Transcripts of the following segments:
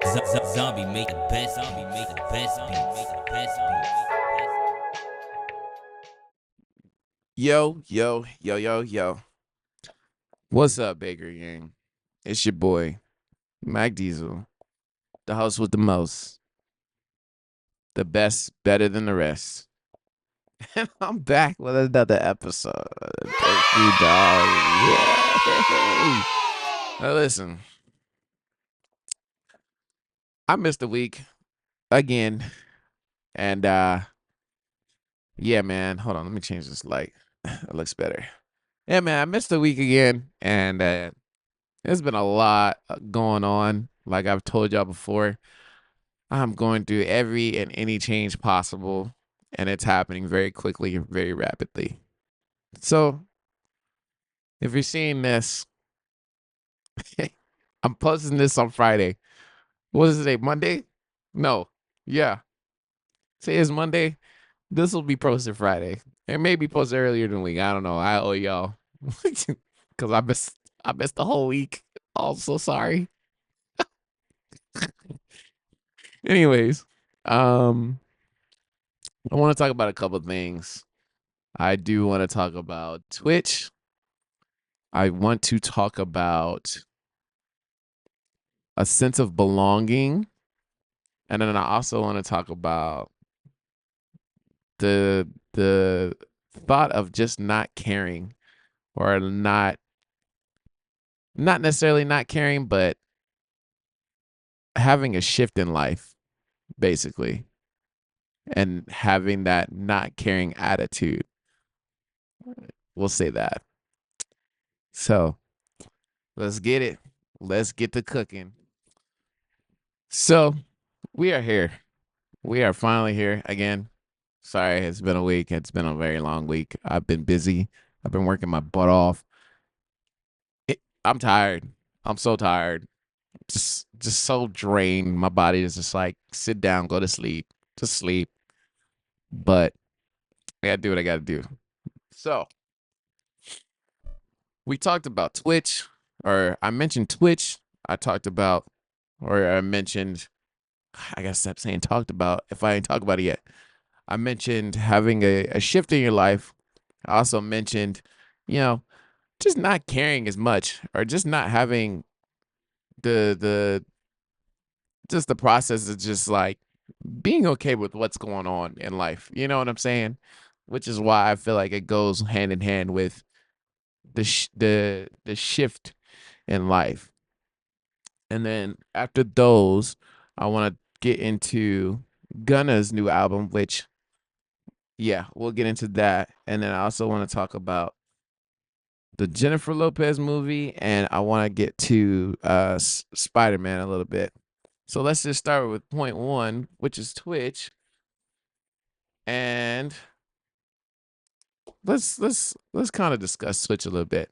Zombie make the best. Zombie make the best beats. Make the best beats. Yo. What's up, Baker Gang? It's your boy, Mac Diesel, the host with the most, the best, better than the rest. And I'm back with another episode. Thank you, dog. Yay. Now, listen, I missed a week again. And, yeah, man. Hold on. Let me change this light. It looks better. Yeah, man. I missed a week again. And, there's been a lot going on. Like I've told y'all before, I'm going through every and any change possible, and it's happening very quickly and very rapidly. So, if you're seeing this, I'm posting this on Friday. What is it today? Monday? No. Yeah. Say it's Monday. This will be posted Friday. It may be posted earlier than a week. I don't know. I owe y'all. Because I missed the whole week. Oh, so sorry. Anyways, I want to talk about a couple things. I do want to talk about Twitch. I want to talk about a sense of belonging. And then I also want to talk about the thought of just not caring, or not necessarily not caring, but having a shift in life, basically, and having that not caring attitude. We'll say that. So let's get it. Let's get to cooking. So we are here. We are finally here again. Sorry, it's been a week. It's been a very long week. I've been busy. I've been working my butt off. I'm tired. I'm so tired. Just so drained. My body is just like, sit down, go to sleep. Just sleep. But I gotta do what I gotta do. So we talked about Twitch, or I mentioned Twitch. I mentioned, I gotta stop saying talked about if I ain't talked about it yet. I mentioned having a shift in your life. I also mentioned, just not caring as much, or just not having the just the process of just like being okay with what's going on in life. You know what I'm saying? Which is why I feel like it goes hand in hand with the shift in life. And then after those, I want to get into Gunna's new album, which, yeah, we'll get into that. And then I also want to talk about the Jennifer Lopez movie, and I want to get to Spider-Man a little bit. So let's just start with point one, which is Twitch. And let's kind of discuss Twitch a little bit.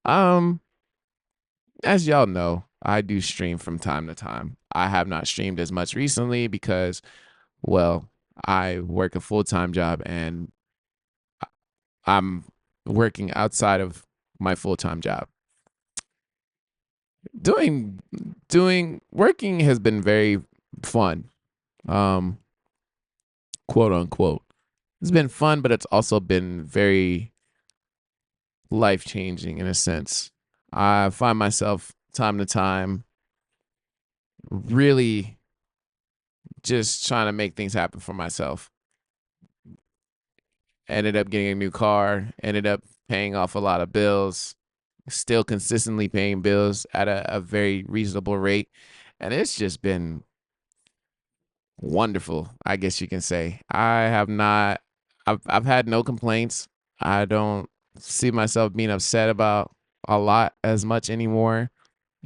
As y'all know, I do stream from time to time. I have not streamed as much recently because, well, I work a full-time job, and I'm working outside of my full-time job. Working has been very fun. Quote unquote. It's been fun, but it's also been very life-changing in a sense. I find myself time to time really just trying to make things happen for myself. Ended up getting a new car, ended up paying off a lot of bills, still consistently paying bills at a very reasonable rate. And it's just been wonderful, I guess you can say. I've had no complaints. I don't see myself being upset about a lot as much anymore.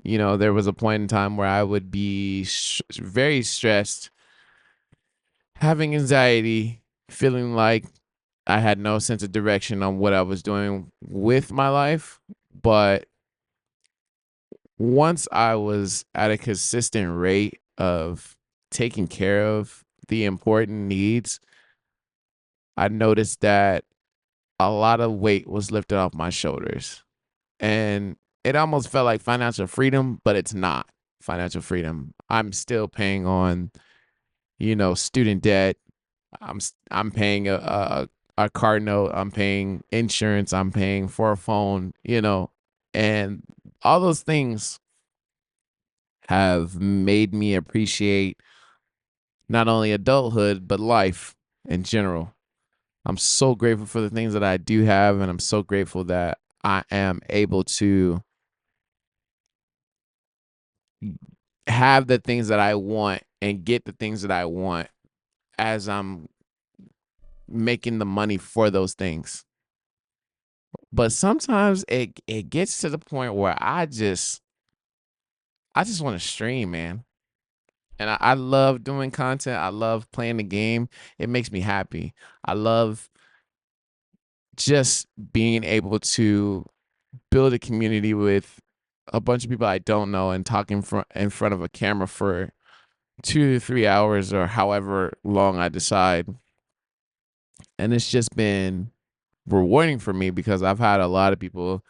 There was a point in time where I would be very stressed, having anxiety, feeling like I had no sense of direction on what I was doing with my life. But once I was at a consistent rate of taking care of the important needs, I noticed that a lot of weight was lifted off my shoulders. And it almost felt like financial freedom, but it's not. financial freedom. I'm still paying on, student debt. I'm paying a car note. I'm paying insurance. I'm paying for a phone. And all those things have made me appreciate not only adulthood but life in general. I'm so grateful for the things that I do have, and I'm so grateful that I am able to have the things that I want and get the things that I want as I'm making the money for those things. But sometimes it gets to the point where I just want to stream, man. And I love doing content. I love playing the game. It makes me happy. I love just being able to build a community with a bunch of people I don't know and talking in front of a camera for 2 to 3 hours or however long I decide. And it's just been rewarding for me because I've had a lot of people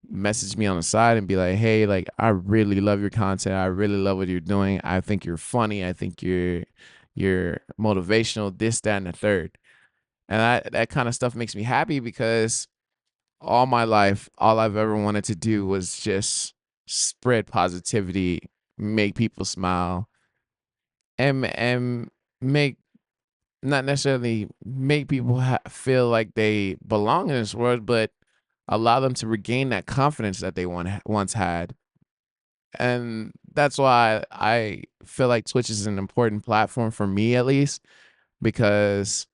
message me on the side and be like, "Hey, like I really love your content. I really love what you're doing. I think you're funny. I think you're motivational, this, that, and the third." And that kind of stuff makes me happy because all my life, all I've ever wanted to do was just spread positivity, make people smile, and make not necessarily make people feel like they belong in this world, but allow them to regain that confidence that they once had. And that's why I feel like Twitch is an important platform for me, at least, because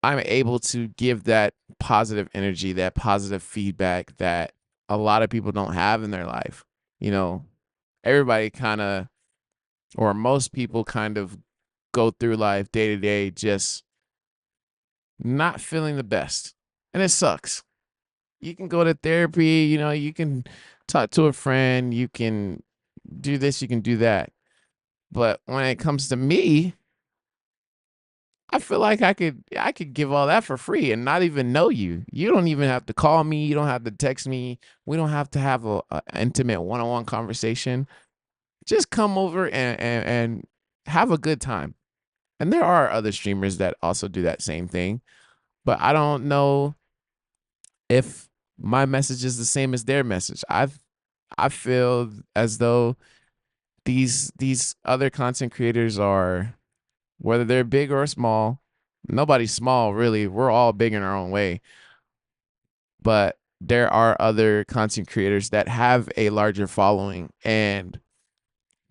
I'm able to give that positive energy, that positive feedback that a lot of people don't have in their life. You know, everybody kind of, or most people kind of go through life day to day just not feeling the best. And it sucks. You can go to therapy, you can talk to a friend, you can do this, you can do that. But when it comes to me, I feel like I could give all that for free and not even know you. You don't even have to call me, you don't have to text me. We don't have to have a intimate one-on-one conversation. Just come over and have a good time. And there are other streamers that also do that same thing, but I don't know if my message is the same as their message. I feel as though these other content creators are, whether they're big or small, nobody's small really. We're all big in our own way. But there are other content creators that have a larger following, and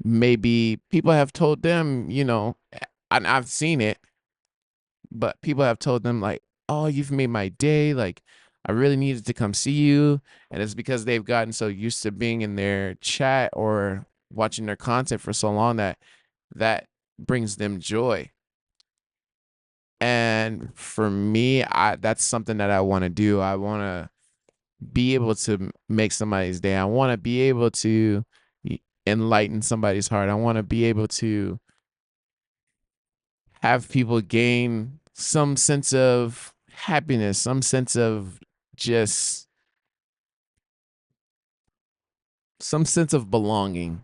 maybe people have told them, and I've seen it, but people have told them like, "Oh, you've made my day. Like, I really needed to come see you." And it's because they've gotten so used to being in their chat or watching their content for so long that brings them joy. And for me, that's something that I want to do. I want to be able to make somebody's day. I want to be able to enlighten somebody's heart. I want to be able to have people gain some sense of happiness, some sense of just some sense of belonging,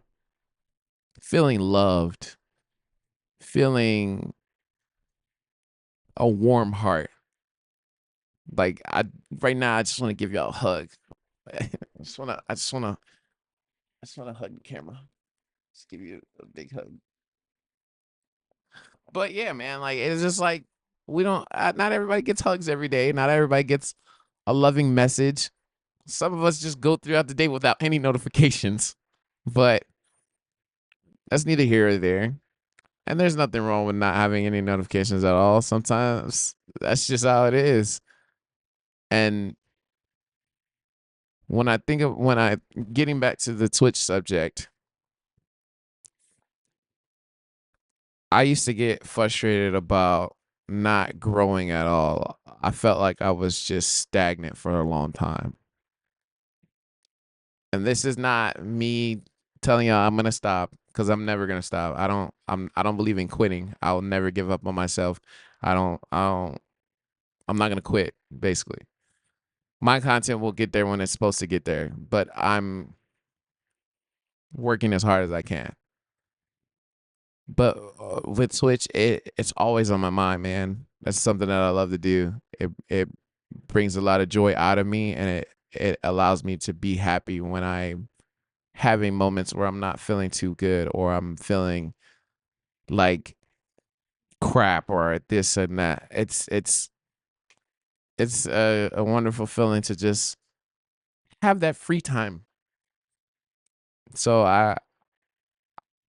feeling loved, feeling a warm heart. Like I right now I just want to give y'all a hug. I just wanna hug the camera. Just give you a big hug. But yeah, man, like it's just like we don't not everybody gets hugs every day. Not everybody gets a loving message. Some of us just go throughout the day without any notifications. But that's neither here or there. And there's nothing wrong with not having any notifications at all. Sometimes that's just how it is. And when I getting back to the Twitch subject, I used to get frustrated about not growing at all. I felt like I was just stagnant for a long time. And this is not me telling y'all I'm gonna stop, because I'm never gonna stop. I don't believe in quitting. I'll never give up on myself. I'm not gonna quit, basically. My content will get there when it's supposed to get there. But working as hard as I can. But with Twitch, it's always on my mind, man. That's something that I love to do. It brings a lot of joy out of me, and it allows me to be happy when I'm having moments where I'm not feeling too good, or I'm feeling like crap, or this and that. It's a wonderful feeling to just have that free time. So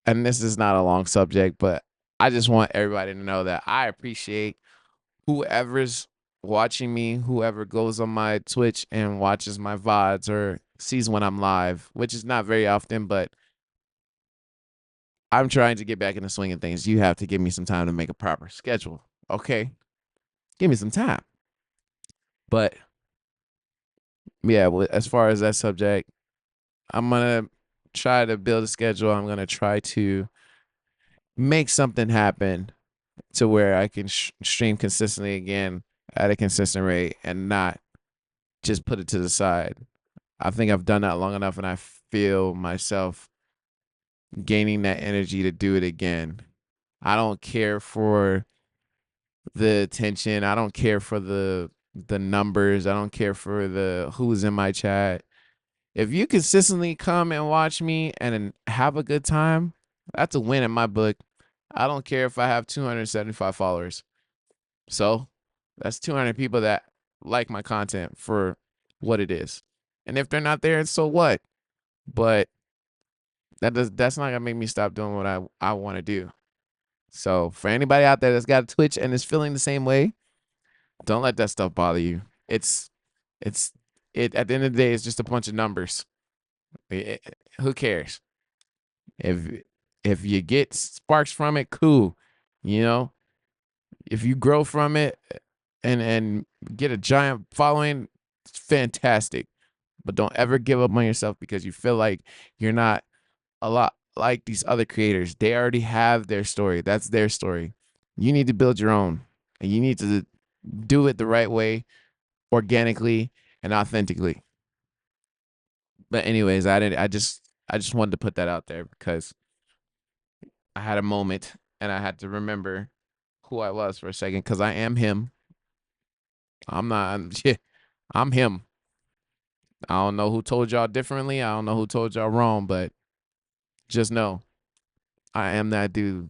and this is not a long subject, but I just want everybody to know that I appreciate whoever's watching me, whoever goes on my Twitch and watches my VODs or sees when I'm live, which is not very often, but I'm trying to get back in the swing of things. You have to give me some time to make a proper schedule. Okay? Give me some time. But yeah, as far as that subject, I'm going to try to build a schedule. I'm going to try to make something happen to where I can stream consistently again at a consistent rate and not just put it to the side. I think I've done that long enough, and I feel myself gaining that energy to do it again. I don't care for the attention. I don't care for the numbers. I don't care for the who's in my chat. If you consistently come and watch me and have a good time, that's a win in my book. I don't care if I have 275 followers. So that's 200 people that like my content for what it is. And if they're not there, so what? But that's not gonna make me stop doing what I want to do. So for anybody out there that's got a Twitch and is feeling the same way, don't let that stuff bother you. It's it at the end of the day, it's just a bunch of numbers. Who cares? If if you get sparks from it, cool. You know, if you grow from it and get a giant following, it's fantastic. But don't ever give up on yourself because you feel like you're not a lot like these other creators. They already have their story. That's their story. You need to build your own, and you need to do it the right way, organically and authentically. But anyways, I just wanted to put that out there because I had a moment and I had to remember who I was for a second because I am him. I'm not. Yeah, I'm him. I don't know who told y'all differently. I don't know who told y'all wrong, but just know I am that dude,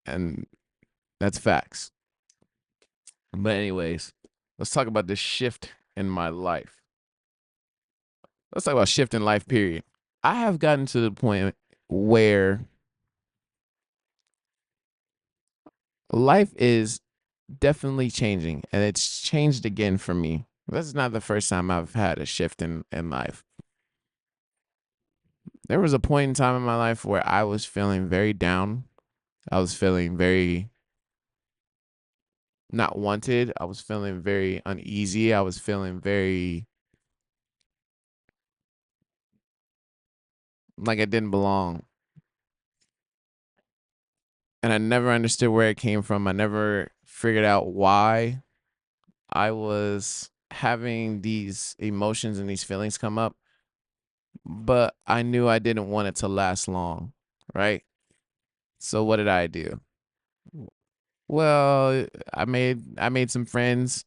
and that's facts. But anyways, let's talk about this shift in my life. Let's talk about shift in life, period. I have gotten to the point where life is definitely changing, and it's changed again for me. This is not the first time I've had a shift in life. There was a point in time in my life where I was feeling very down. I was feeling very not wanted. I was feeling very uneasy. I was feeling very like I didn't belong. And I never understood where it came from. I never figured out why I was having these emotions and these feelings come up, but I knew I didn't want it to last long, right? So what did I do? Well, I made some friends.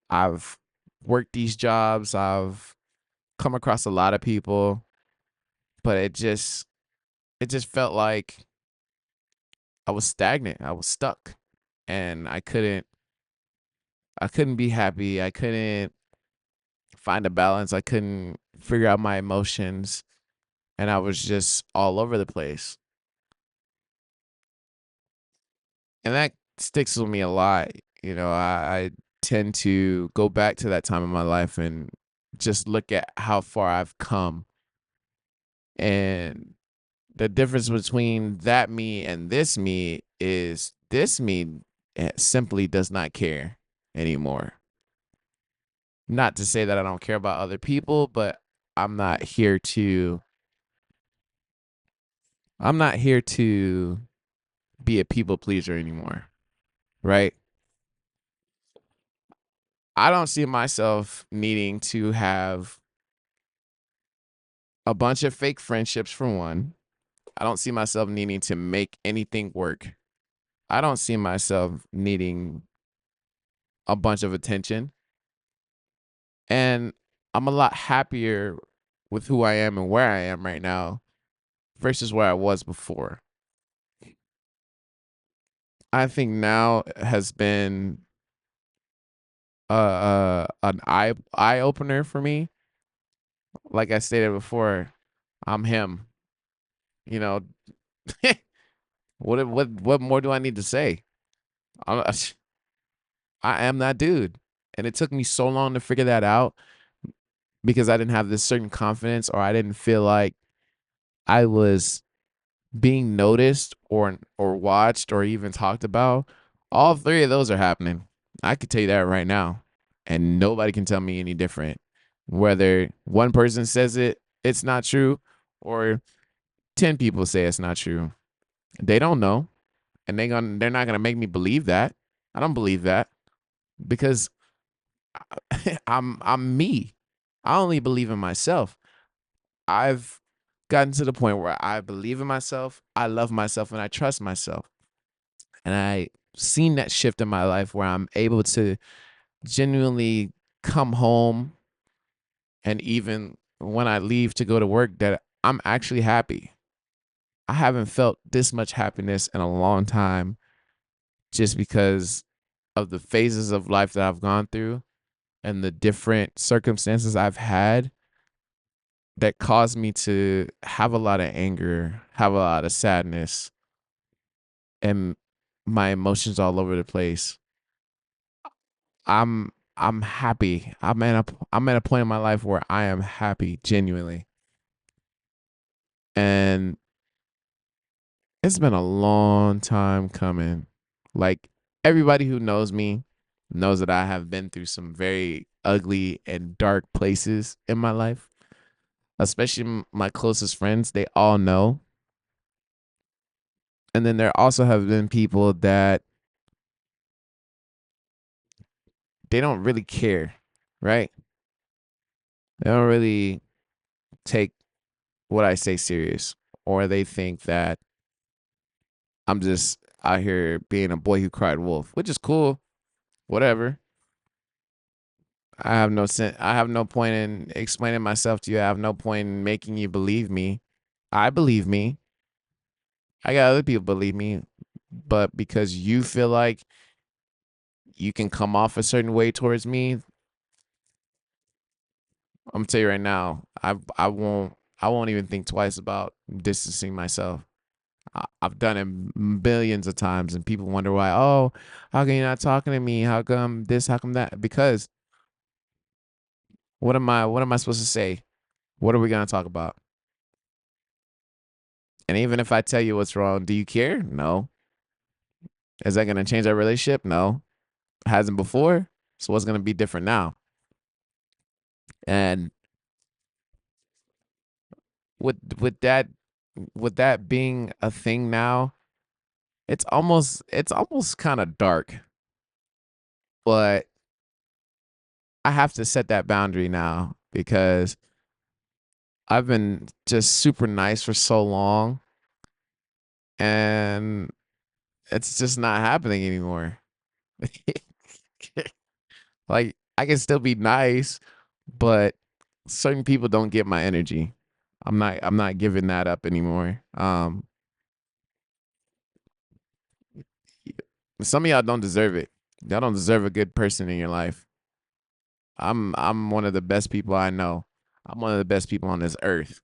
I've worked these jobs. I've come across a lot of people, but it just felt like I was stagnant. I was stuck, and I couldn't be happy. I couldn't find a balance. I couldn't figure out my emotions, and I was just all over the place. And that sticks with me a lot. You know, I tend to go back to that time in my life and just look at how far I've come. And the difference between that me and this me is this me simply does not care anymore. Not to say that I don't care about other people, but I'm not here to I'm not here to be a people pleaser anymore, right? I don't see myself needing to have a bunch of fake friendships for one. I don't see myself needing to make anything work. I don't see myself needing a bunch of attention. And I'm a lot happier with who I am and where I am right now versus where I was before. I think now has been an eye opener for me. Like I stated before, I'm him. You know, what more do I need to say? I'm, I am that dude, and it took me so long to figure that out because I didn't have this certain confidence, or I didn't feel like I was being noticed or watched or even talked about. All three of those are happening. I could tell you that right now, and nobody can tell me any different. Whether one person says it's not true, or 10 people say it's not true. They don't know, and they're not gonna make me believe that. I don't believe that because I'm me. I only believe in myself. I've gotten to the point where I believe in myself, I love myself, and I trust myself. And I seen that shift in my life where I'm able to genuinely come home, and even when I leave to go to work, that I'm actually happy. I haven't felt this much happiness in a long time just because of the phases of life that I've gone through and the different circumstances I've had that caused me to have a lot of anger, have a lot of sadness, and my emotions all over the place. I'm happy. I'm at a point in my life where I am happy genuinely. And it's been a long time coming. Like everybody who knows me knows that I have been through some very ugly and dark places in my life. Especially my closest friends, they all know. And then there also have been people that they don't really care, right? They don't really take what I say serious, or they think that I'm just out here being a boy who cried wolf, which is cool, whatever. I have no point in explaining myself to you. I have no point in making you believe me. I believe me. I got other people believe me, but because you feel like you can come off a certain way towards me, I'm gonna tell you right now, I won't even think twice about distancing myself. I've done it billions of times, and people wonder why. Oh, how come you're not talking to me? How come this? How come that? Because what am I supposed to say? What are we gonna talk about? And even if I tell you what's wrong, do you care? No. Is that gonna change our relationship? No. Hasn't before. So what's gonna be different now? And with with that with that being a thing now, it's almost kind of dark. But I have to set that boundary now because I've been just super nice for so long, and it's just not happening anymore. Like I can still be nice, but certain people don't get my energy. I'm not giving that up anymore. Some of y'all don't deserve it. Y'all don't deserve a good person in your life. I'm one of the best people I know. I'm one of the best people on this earth.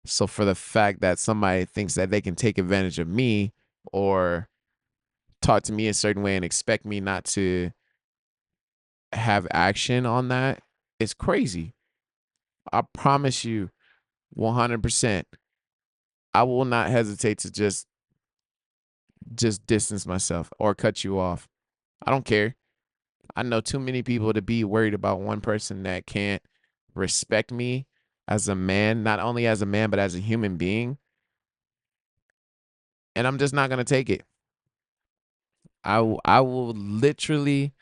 So for the fact that somebody thinks that they can take advantage of me or talk to me a certain way and expect me not to have action on that, it's crazy. I promise you 100%. I will not hesitate to just distance myself or cut you off. I don't care. I know too many people to be worried about one person that can't respect me as a man, not only as a man, but as a human being. And I'm just not going to take it. I will literally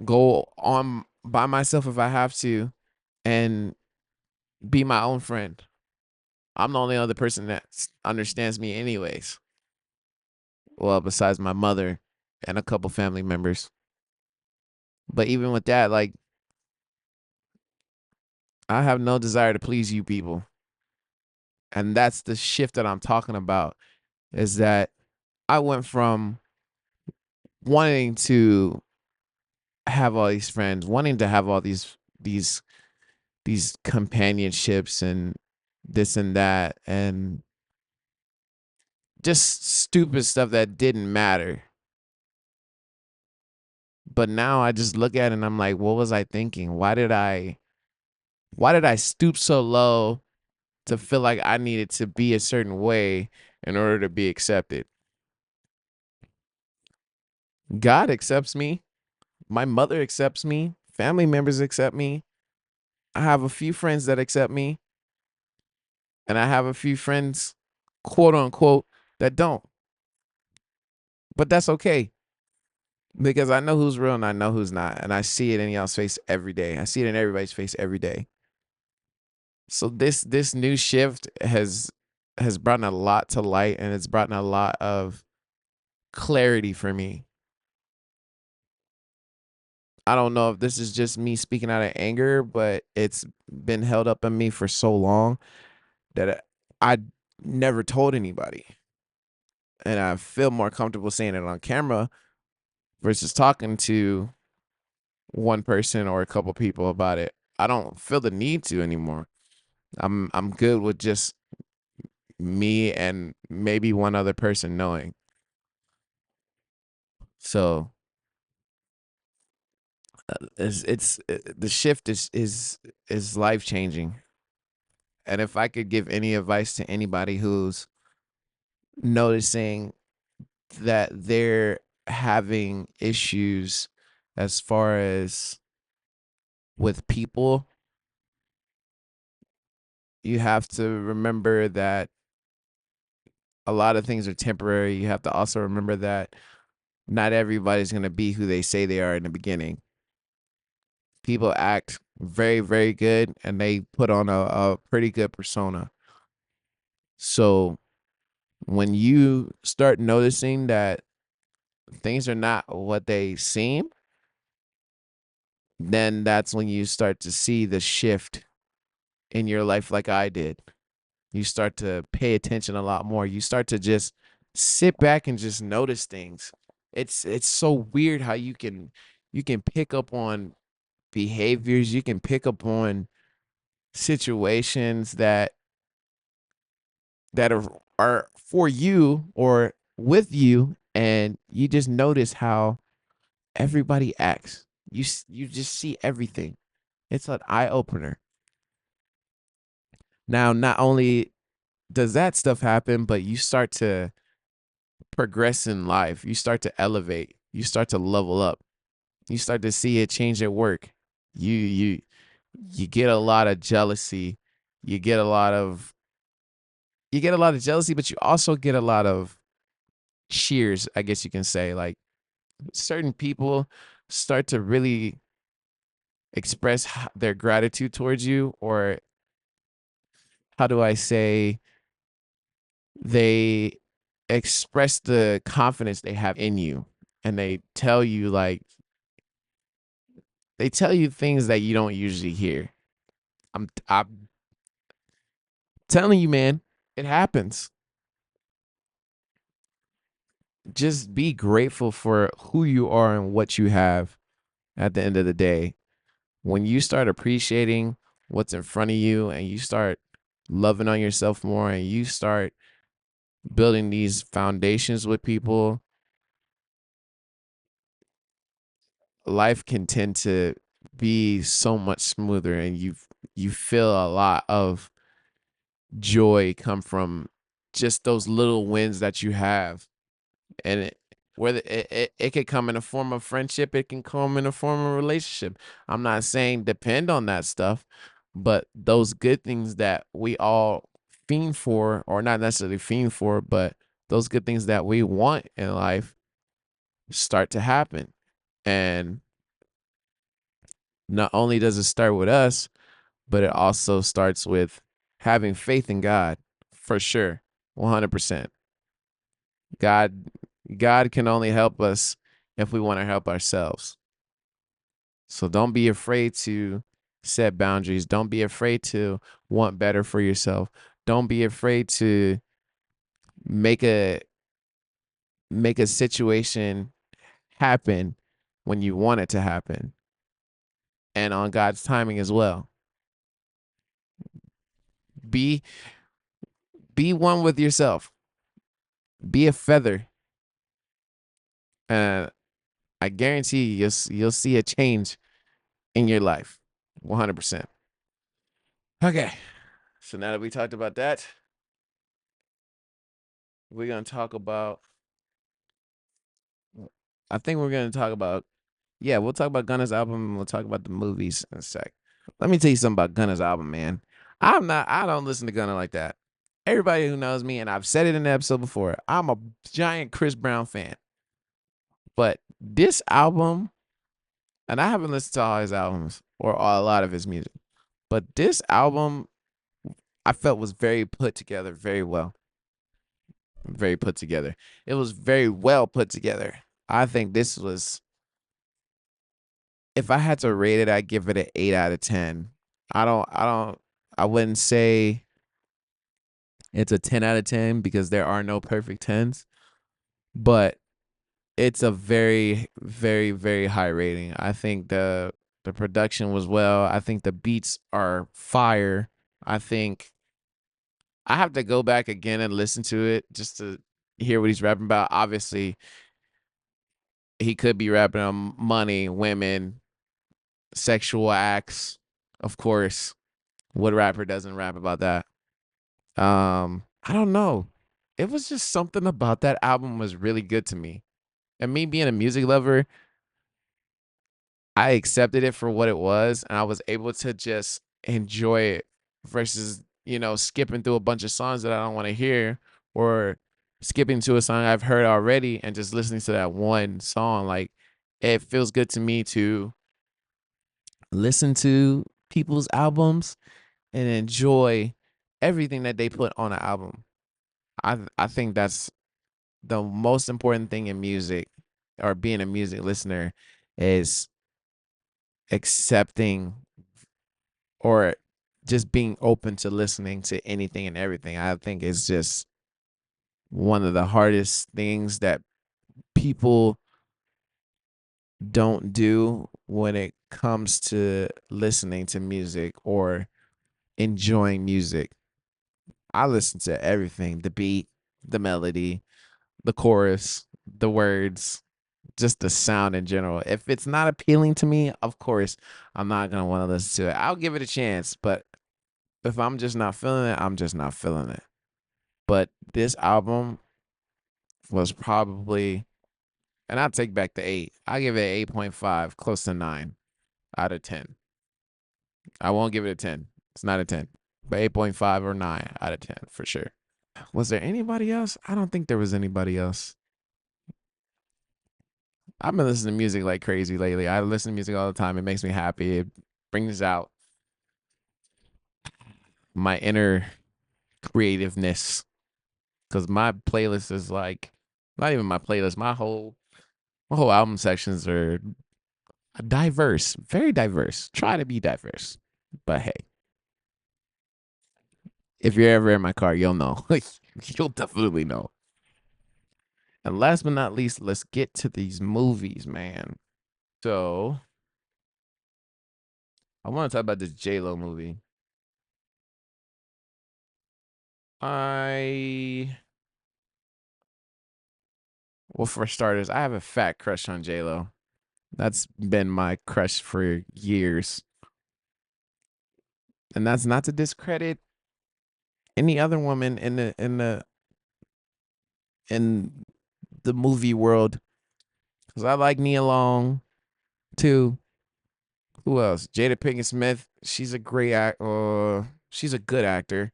go on by myself if I have to and be my own friend. I'm the only other person that understands me anyways. Well, besides my mother and a couple family members. But even with that, like, I have no desire to please you people. And that's the shift that I'm talking about, is that I went from wanting to have all these friends, wanting to have all these companionships and this and that, and just stupid stuff that didn't matter. But now I just look at it and I'm like, what was I thinking? Why did I stoop so low to feel like I needed to be a certain way in order to be accepted? God accepts me. My mother accepts me. Family members accept me. I have a few friends that accept me. And I have a few friends, quote unquote, that don't. But that's okay, because I know who's real and I know who's not. And I see it in y'all's face every day. I see it in everybody's face every day. So this new shift has brought a lot to light, and it's brought a lot of clarity for me. I don't know if this is just me speaking out of anger, but it's been held up in me for so long that I never told anybody. And I feel more comfortable saying it on camera versus talking to one person or a couple people about it. I don't feel the need to anymore. I'm good with just me and maybe one other person knowing. So the shift is life changing. And if I could give any advice to anybody who's noticing that they're having issues as far as with people, you have to remember that a lot of things are temporary. You have to also remember that not everybody's going to be who they say they are in the beginning. People act very, very good and they put on a pretty good persona. So when you start noticing that things are not what they seem, then that's when you start to see the shift in your life, like I did. You start to pay attention a lot more. You start to just sit back and just notice things. It's so weird how you can pick up on behaviors, you can pick up on situations that are for you or with you, and you just notice how everybody acts. You just see everything. It's an eye opener. Now, not only does that stuff happen, but you start to progress in life. You start to elevate. You start to level up. You start to see it change at work. You get a lot of jealousy. You get a lot of you get a lot of jealousy, but you also get a lot of cheers, I guess you can say. Like, certain people start to really express their gratitude towards you, or how do I say, they express the confidence they have in you, and they tell you things that you don't usually hear. I'm telling you, man, it happens. Just be grateful for who you are and what you have at the end of the day. When you start appreciating what's in front of you and you start loving on yourself more and you start building these foundations with people, life can tend to be so much smoother, and you feel a lot of joy come from just those little wins that you have. And whether it could come in a form of friendship, it can come in a form of relationship. I'm not saying depend on that stuff, but those good things that we all fiend for, or not necessarily fiend for, but those good things that we want in life start to happen. And not only does it start with us, but it also starts with having faith in God. for sure. 100%. God God can only help us if we want to help ourselves. So don't be afraid to set boundaries. Don't be afraid to want better for yourself. Don't be afraid to make a make a situation happen when you want it to happen and on God's timing as well. Be be one with yourself. Be a feather. And I guarantee you'll see a change in your life. 100%. Okay. So now that we talked about that, we're going to talk about I think we're going to talk about yeah, we'll talk about Gunna's album and we'll talk about the movies in a sec. Let me tell you something about Gunna's album, man. I don't listen to Gunna like that. Everybody who knows me, and I've said it in the episode before, I'm a giant Chris Brown fan. But this album, and I haven't listened to all his albums or a lot of his music, but this album I felt was very put together, very well. Very put together. It was very well put together. I think this was, if I had to rate it, I'd give it an 8 out of 10. I wouldn't say it's a 10 out of 10 because there are no perfect 10s, but it's a very, very, very high rating. I think the production was well. I think the beats are fire. I think I have to go back again and listen to it just to hear what he's rapping about. Obviously, he could be rapping on money, women, sexual acts. Of course, what rapper doesn't rap about that? I don't know. It was just something about that album was really good to me. And me being a music lover, I accepted it for what it was and I was able to just enjoy it versus, skipping through a bunch of songs that I don't want to hear or skipping to a song I've heard already and just listening to that one song. Like, it feels good to me to listen to people's albums and enjoy everything that they put on an album. I think that's the most important thing in music or being a music listener is accepting or just being open to listening to anything and everything. I think it's just one of the hardest things that people don't do when it comes to listening to music or enjoying music. I listen to everything, the beat, the melody, the chorus, the words, just the sound in general. If it's not appealing to me, of course, I'm not going to want to listen to it. I'll give it a chance, but if I'm just not feeling it, I'm just not feeling it. But this album was probably, and I'll take back the 8. I'll give it an 8.5, close to 9 out of 10. I won't give it a 10. It's not a 10, but 8.5 or 9 out of 10 for sure. Was there anybody else? I don't think there was anybody else. I've been listening to music like crazy lately. I listen to music all the time. It makes me happy. It brings out my inner creativeness because my playlist is like not even my playlist. My whole album sections are diverse, very diverse. Try to be diverse, but hey, if you're ever in my car, you'll know. You'll definitely know. And last but not least, let's get to these movies, man. So I want to talk about this J-Lo movie. I Well, for starters, I have a fat crush on J-Lo. That's been my crush for years. And that's not to discredit any other woman in the movie world. Cause I like Nia Long too. Who else? Jada Pinkett Smith. She's a great act. She's a good actor.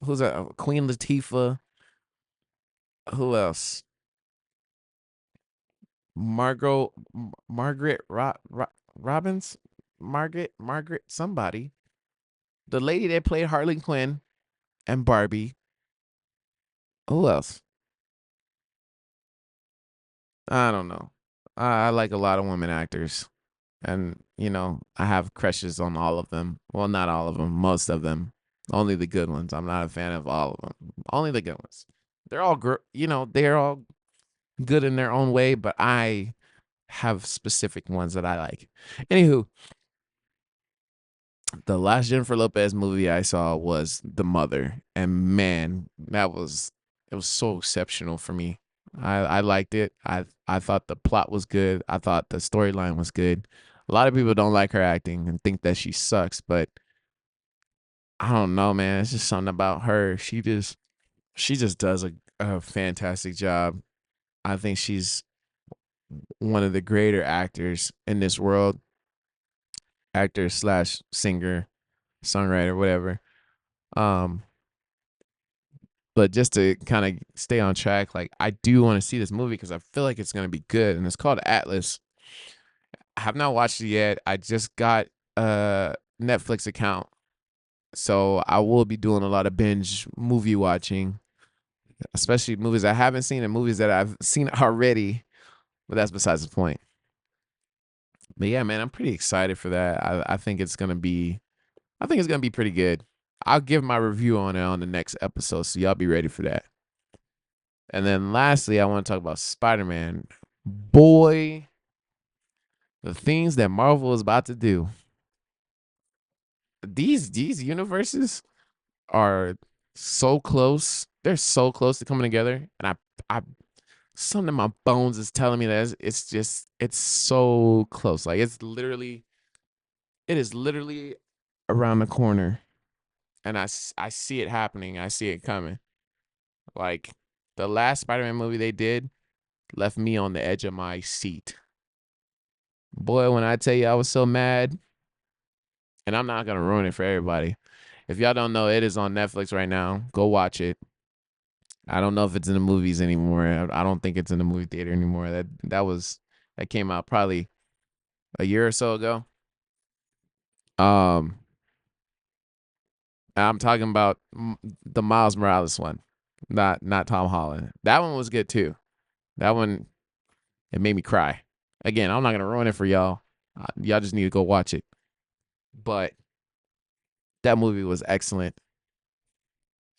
Who's that? Queen Latifah. Who else? Margaret Robbins. Margaret somebody. The lady that played Harley Quinn and Barbie. Who else? I don't know. I like a lot of women actors. And, I have crushes on all of them. Well, not all of them, most of them. Only the good ones. I'm not a fan of all of them. Only the good ones. They're all, they're all good in their own way, but I have specific ones that I like. Anywho, the last Jennifer Lopez movie I saw was The Mother, and man, it was so exceptional for me. I liked it. I thought the plot was good. I thought the storyline was good. A lot of people don't like her acting and think that she sucks, but I don't know, man. It's just something about her. She just does a fantastic job. I think she's one of the greater actors in this world, actor slash singer, songwriter, whatever. Um, but just to kind of stay on track, like I do want to see this movie because I feel like it's gonna be good, and it's called Atlas. I have not watched it yet. I just got a Netflix account, so I will be doing a lot of binge movie watching, especially movies I haven't seen and movies that I've seen already. But that's besides the point. But yeah, man, I'm pretty excited for that. I think it's gonna be I think it's gonna be pretty good. I'll give my review on it on the next episode, so y'all be ready for that. And then lastly, I want to talk about Spider-Man. Boy, the things that Marvel is about to do. These universes are so close. They're so close to coming together, and I something in my bones is telling me that it's so close. Like it is literally around the corner, and I see it happening. I see it coming. Like the last Spider-Man movie they did left me on the edge of my seat. Boy, when I tell you I was so mad, and I'm not gonna ruin it for everybody. If y'all don't know, it is on Netflix right now. Go watch it. I don't know if it's in the movies anymore. I don't think it's in the movie theater anymore. That came out probably a year or so ago. Um, I'm talking about the Miles Morales one, not Tom Holland. That one was good too. That one, it made me cry. Again, I'm not gonna ruin it for y'all. Y'all just need to go watch it. But that movie was excellent,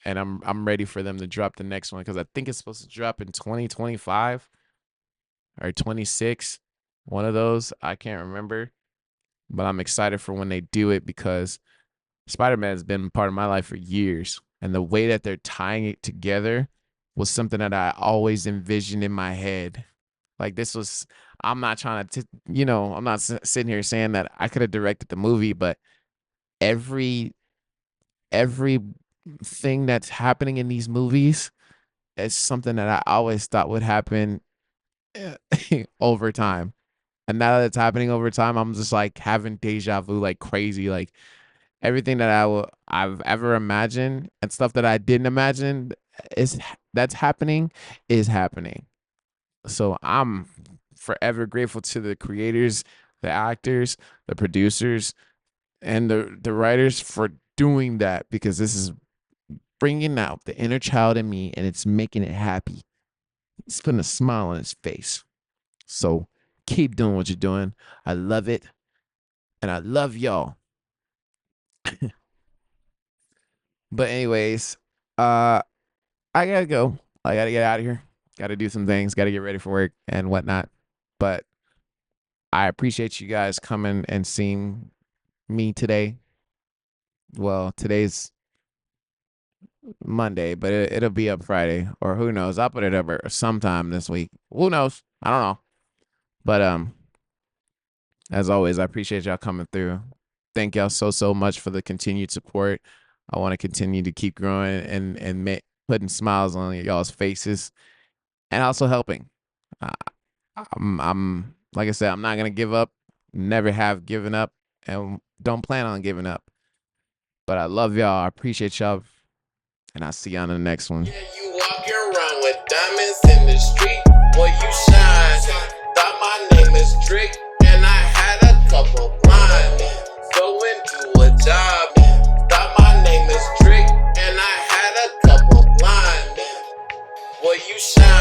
and I'm ready for them to drop the next one because I think it's supposed to drop in 2025 or 26. One of those, I can't remember, but I'm excited for when they do it because Spider-Man has been part of my life for years, and the way that they're tying it together was something that I always envisioned in my head. Like this was, I'm not trying to, I'm not sitting here saying that I could have directed the movie, but every every thing that's happening in these movies is something that I always thought would happen over time. And now that it's happening over time, I'm just like having deja vu like crazy. Like everything that I've ever imagined and stuff that I didn't imagine is that's happening is happening. So I'm forever grateful to the creators, the actors, the producers, and the writers for doing that because this is bringing out the inner child in me and it's making it happy. It's putting a smile on his face. So keep doing what you're doing. I love it. And I love y'all. But anyways, I gotta go. I gotta get out of here. Gotta do some things. Gotta get ready for work and whatnot. But I appreciate you guys coming and seeing me today. Well, today's Monday, but it'll be up Friday or who knows. I'll put it up sometime this week. Who knows? I don't know. But as always, I appreciate y'all coming through. Thank y'all so much for the continued support. I want to continue to keep growing and putting smiles on y'all's faces and also helping. Uh, I'm like I said, I'm not gonna give up. Never have given up, and don't plan on giving up. But I love y'all. I appreciate y'all, and I'll see y'all on the next one. Yeah, you walking around with diamonds in the street, boy, you shine. Thought my name is Drake, and I had a couple blind. Going to a job, thought my name is Drake, and I had a couple blind. shine.